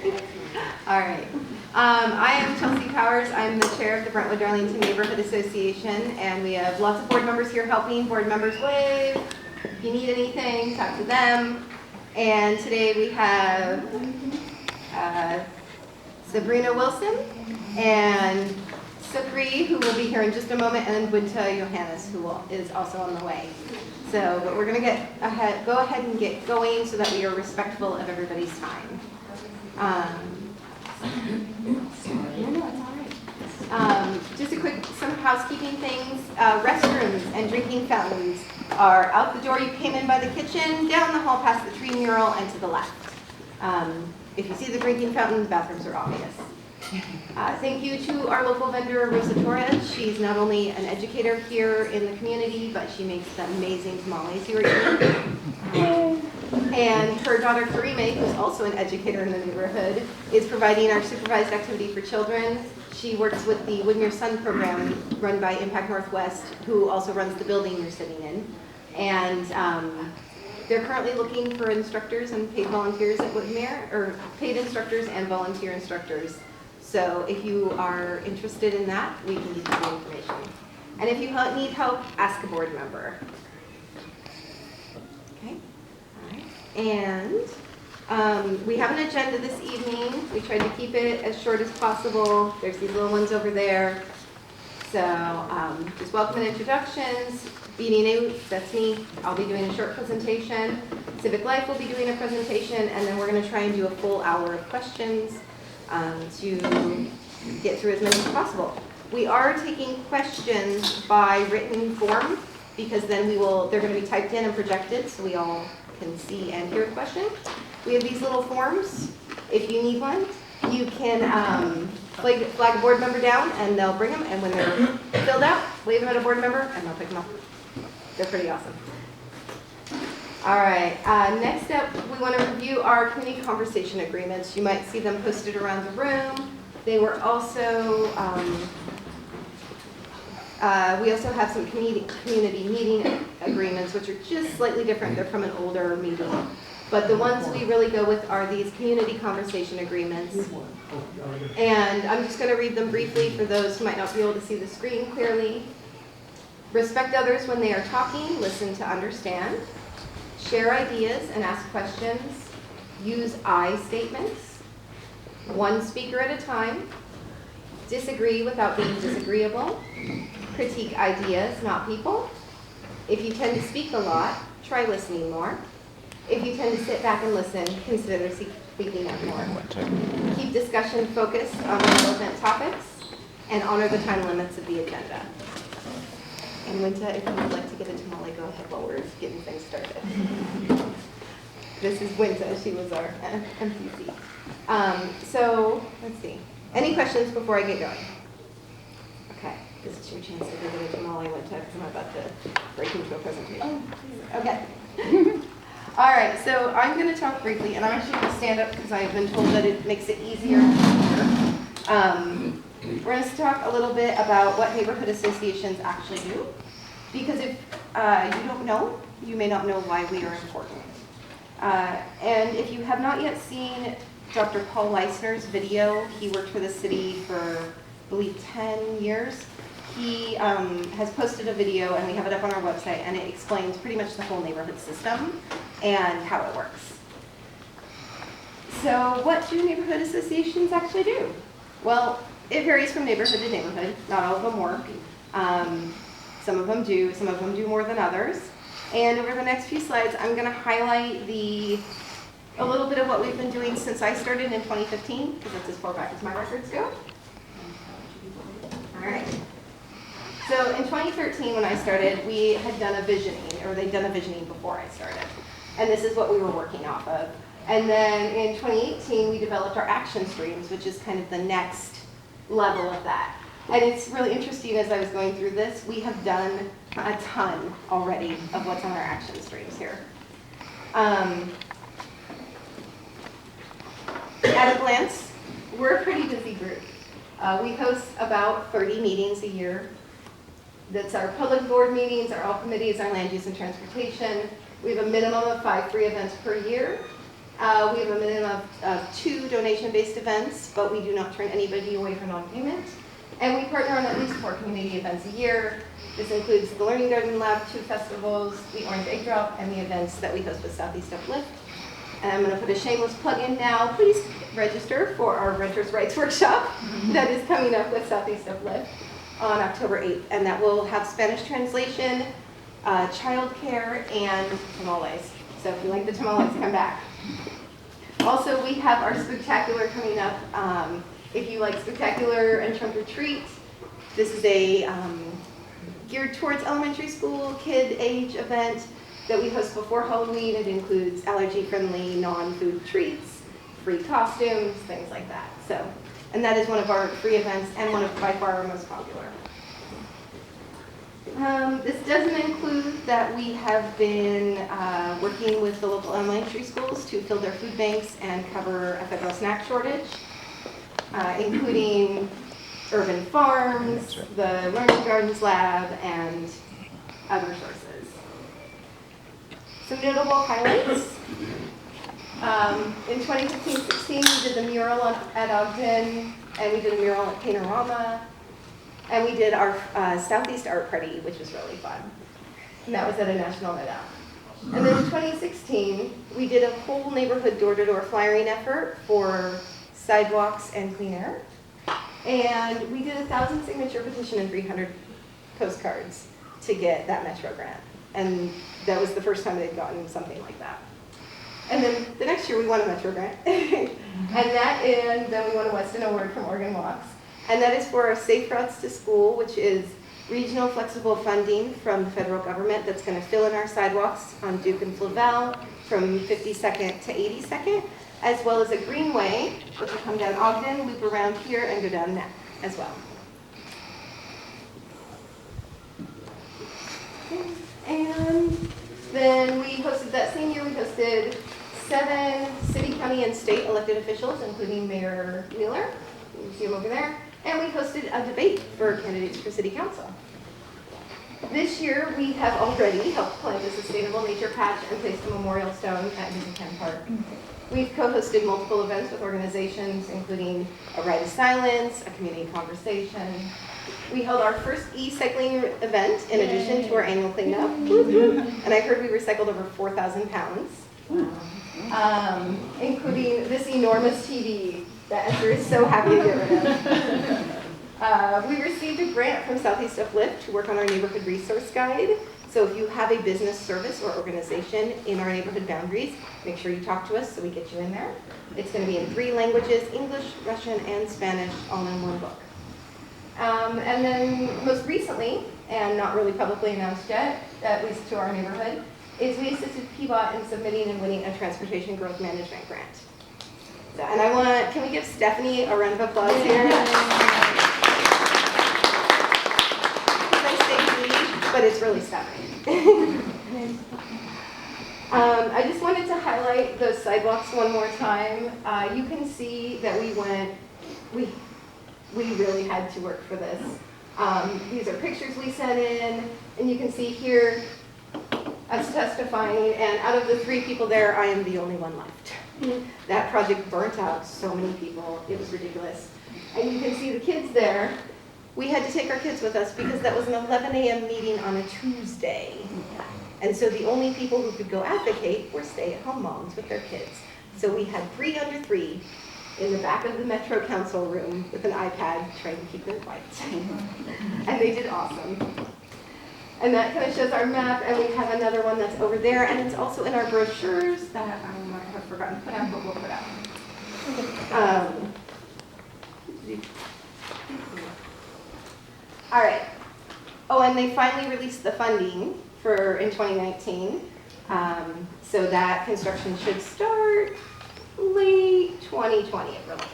All right. I am Chelsea Powers. I'm the chair of the Brentwood-Darlington Neighborhood Association, and we have lots of board members here helping. Board members wave. If you need anything, talk to them. And today we have Sabrina Wilson and Sukri, who will be here in just a moment, and Winta Johannes, who is also on the way. So, but we're going to go ahead and get going so that we are respectful of everybody's time. Just a quick, some housekeeping things. Restrooms and drinking fountains are out the door. You came in by the kitchen, down the hall past the tree mural, and to the left. If you see the drinking fountain, the bathrooms are obvious. Thank you to our local vendor, Rosa Torres. She's not only an educator here in the community, but she makes the amazing tamales you are eating. And her daughter, Karime, who's also an educator in the neighborhood, is providing our supervised activity for children. She works with the When Your Son program run by Impact Northwest, who also runs the building you're sitting in. And they're currently looking for instructors and paid volunteers at Whitmere, or paid instructors and volunteer instructors. So if you are interested in that, we can give you the information. And if you need help, ask a board member. Okay, all right. And we have an agenda this evening. We tried to keep it as short as possible. There's these little ones over there. So just welcome and introductions. BDNA, that's me. I'll be doing a short presentation. Civic Life will be doing a presentation, and then we're going to try and do a full hour of questions to get through as many as possible. We are taking questions by written form because then they're going to be typed in and projected so we all can see and hear the question. We have these little forms. If you need one, you can flag a board member down and they'll bring them, and when they're filled out, wave them at a board member and they'll pick them up. They're pretty awesome. All right, next up, we want to review our community conversation agreements. You might see them posted around the room. They were also, we also have some community meeting agreements, which are just slightly different. They're from an older meeting. But the ones we really go with are these community conversation agreements. And I'm just going to read them briefly for those who might not be able to see the screen clearly. Respect others when they are talking, listen to understand. Share ideas and ask questions. Use I statements. One speaker at a time. Disagree without being disagreeable. Critique ideas, not people. If you tend to speak a lot, try listening more. If you tend to sit back and listen, consider speaking up more. Keep discussion focused on relevant topics and honor the time limits of the agenda. And Winta, if you would like to get a tamale, go ahead while we're getting things started. This is Winta. She was our MCC. So let's see. Any questions before I get going? Okay. This is your chance to go get a tamale, Winta, because I'm about to break into a presentation. Oh, okay. All right. So I'm going to talk briefly, and I'm actually going to stand up because I've been told that it makes it easier to hear. We're going to talk a little bit about what neighborhood associations actually do, because if you don't know, you may not know why we are important. And if you have not yet seen Dr. Paul Leisner's video, he worked for the city for, I believe, 10 years. He has posted a video, and we have it up on our website, and it explains pretty much the whole neighborhood system and how it works. So what do neighborhood associations actually do? Well, it varies from neighborhood to neighborhood. Not all of them work. Some of them do. Some of them do more than others. And over the next few slides, I'm going to highlight a little bit of what we've been doing since I started in 2015, because that's as far back as my records go. All right. So in 2013, when I started, we had done a visioning, or they'd done a visioning before I started. And this is what we were working off of. And then in 2018, we developed our action streams, which is kind of the next level of that. And it's really interesting as I was going through this, we have done a ton already of what's on our action streams here. At a glance, we're a pretty busy group. We host about 30 meetings a year. That's our public board meetings, our all committees, our land use and transportation. We have a minimum of 5 free events per year. We have a minimum of 2 donation-based events, but we do not turn anybody away for non-payment. And we partner on at least 4 community events a year. This includes the Learning Garden Lab, 2 festivals, the Orange Egg Drop, and the events that we host with Southeast Uplift. And I'm going to put a shameless plug in now. Please register for our Renters' Rights Workshop that is coming up with Southeast Uplift on October 8th. And that will have Spanish translation, childcare, and tamales. So if you like the tamales, come back. Also, we have our spectacular coming up. If you like spectacular and trunk or treat, this is a geared towards elementary school kid age event that we host before Halloween. It includes allergy-friendly, non-food treats, free costumes, things like that. So, and that is one of our free events and one of by far our most popular. This doesn't include that we have been working with the local elementary schools to fill their food banks and cover a federal snack shortage, including urban farms, the Learning Gardens Lab, and other sources. Some notable highlights. In 2015-16, we did the mural at Ogden, and we did a mural at Panorama, and we did our Southeast Art Party, which was really fun. And that was at a national night out. And then in 2016, we did a whole neighborhood door-to-door flyering effort for sidewalks and clean air. And we did a 1,000 signature petition and 300 postcards to get that Metro grant. And that was the first time they'd gotten something like that. And then the next year we won a Metro grant. and then we won a Weston Award from Oregon Walks. And that is for our Safe Routes to School, which is regional flexible funding from the federal government that's going to fill in our sidewalks on Duke and Flavel from 52nd to 82nd, as well as a greenway, which will come down Ogden, loop around here, and go down Neck as well. And then we hosted that same year, we hosted 7 city, county, and state elected officials, including Mayor Wheeler. You can see him over there. And we hosted a debate for candidates for city council. This year, we have already helped plant a sustainable nature patch and placed a memorial stone at Visitan Park. We've co-hosted multiple events with organizations, including a Ride of Silence, a community conversation. We held our first e-cycling event in addition to our annual cleanup. And I heard we recycled over 4,000 pounds, including this enormous TV that Esther is so happy to get rid of. We received a grant from Southeast Uplift to work on our neighborhood resource guide. So if you have a business, service, or organization in our neighborhood boundaries, make sure you talk to us so we get you in there. It's going to be in 3 languages, English, Russian, and Spanish, all in one book. And then most recently, and not really publicly announced yet, at least to our neighborhood, is we assisted PBOT in submitting and winning a transportation growth management grant. So, and can we give Stephanie a round of applause here? But it's really Stephanie. I just wanted to highlight those sidewalks one more time. You can see that we really had to work for this. These are pictures we sent in, and you can see here us testifying, and out of the 3 people there, I am the only one left. That project burnt out so many people, it was ridiculous. And you can see the kids there. We had to take our kids with us because that was an 11 a.m. meeting on a Tuesday. And so the only people who could go advocate were stay-at-home moms with their kids. So we had 3 under 3 in the back of the Metro Council room with an iPad trying to keep them quiet. And they did awesome. And that kind of shows our map, and we have another one that's over there, and it's also in our brochures that I might have forgotten to put out, but we'll put out. All right. Oh, and they finally released the funding in 2019. So that construction should start late 2020, really.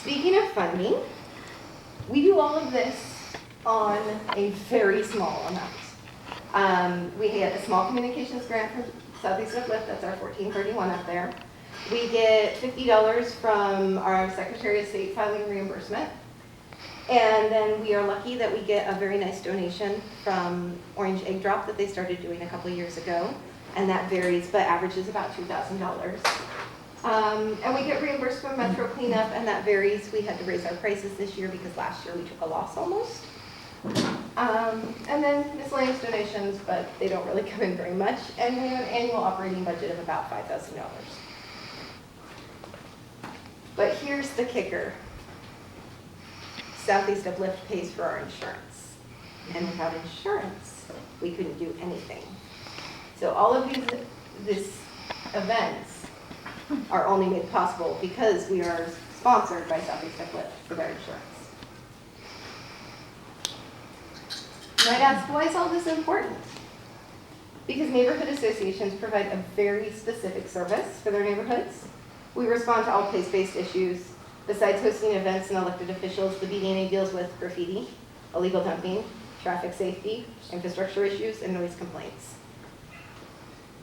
Speaking of funding, we do all of this on a very small amount. We get a small communications grant from Southeast Uplift, that's our 1431 up there. We get $50 from our Secretary of State filing reimbursement. And then we are lucky that we get a very nice donation from Orange Egg Drop that they started doing a couple of years ago. and that varies, but averages about $2,000. And we get reimbursed from Metro Cleanup, and that varies. We had to raise our prices this year because last year we took a loss almost. And then miscellaneous donations, but they don't really come in very much. And we have an annual operating budget of about $5,000. But here's the kicker. Southeast Uplift pays for our insurance. And without insurance, we couldn't do anything. So all of these events are only made possible because we are sponsored by Southeast Uplift for their insurance. You might ask, why is all this important? Because neighborhood associations provide a very specific service for their neighborhoods. We respond to all place-based issues. Besides hosting events and elected officials, the BDNA deals with graffiti, illegal dumping, traffic safety, infrastructure issues, and noise complaints.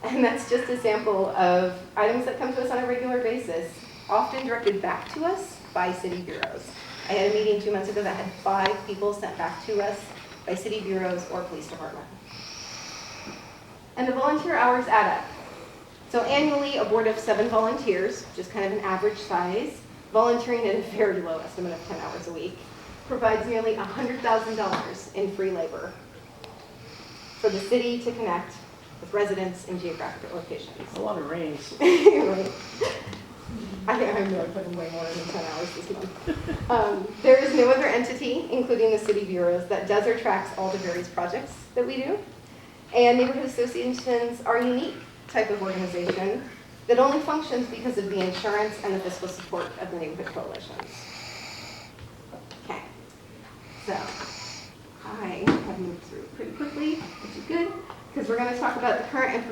And that's just a sample of items that come to us on a regular basis, often directed back to us by city bureaus. I had a meeting 2 months ago that had 5 people sent back to us by city bureaus or police department. And the volunteer hours add up. So annually, a board of 7 volunteers, which is kind of an average size, volunteering at a very low estimate of 10 hours a week, provides nearly $100,000 in free labor for the city to connect with residents in geographic locations. A lot of rains. Right. I know I put in way more than 10 hours this month. There is no other entity, including the city bureaus, that does or tracks all the various projects that we do. And neighborhood associations are a unique type of organization that only functions because of the insurance and the fiscal support of the neighborhood coalitions. Okay, so I have moved through pretty quickly, which is good, because we're going to talk about the current and